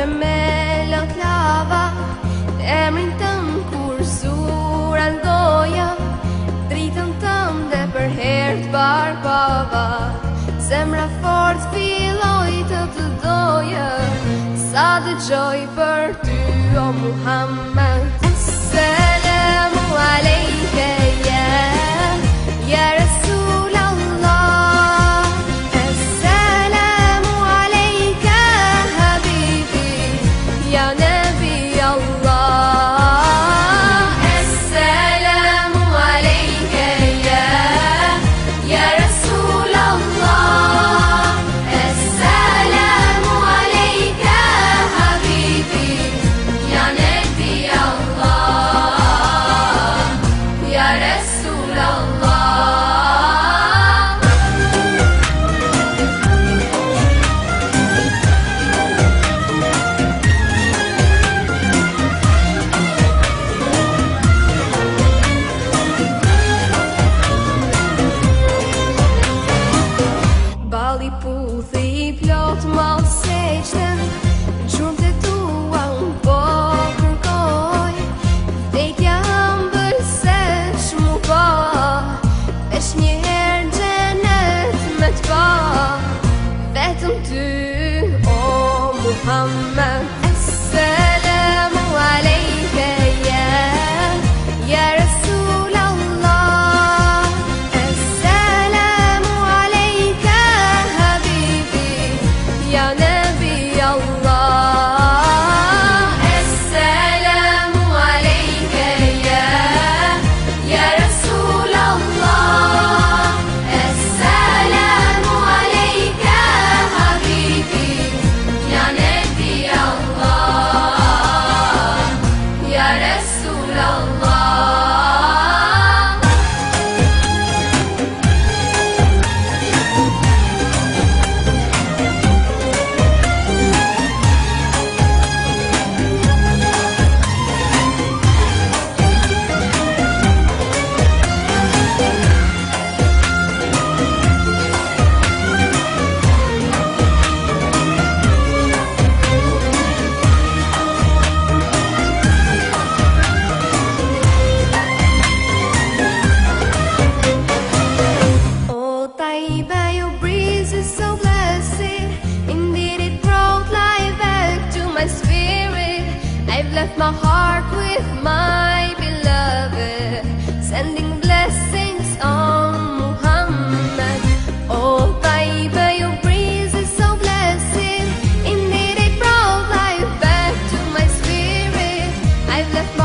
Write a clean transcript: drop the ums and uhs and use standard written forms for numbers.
në melot lava, emrin tëm kur sura ndoja, dritën tëm dhe për herë t'barbava. Zemra fort filloj të doja, sa dëgjoj për ty o Muhammed. Assalamu alejke ya Rasul Allah, Assalamu alejke habibi ya Nabi Allah. Assalamu alejke ya Rasul Allah, Assalamu alejke habibi ya Nabi Allah, ya Rasul Allah. Bali puthi I plot mal seqten, gjurmë të tua unë po kërkoj, vdekja ëmbël se shmu pa, veç njëherë gjenet me t'pa, vetëm ty o Muhammed. Assalamu alejke ya Rasul Allah, Assalamu alejke habibi ya Nabi Allah. Assalamu alejke ya Rasul Allah, Assalamu alejke habibi ya Nabi Allah, ya Rasul Allah. Oh Taiba, your breeze is so blessed. Indeed, it brought life back to my spirit. I've left my heart with my beloved, sending blessings on Muhammad. Oh Taiba, your breeze is so blessed. Indeed, it brought life back to my spirit. I've left my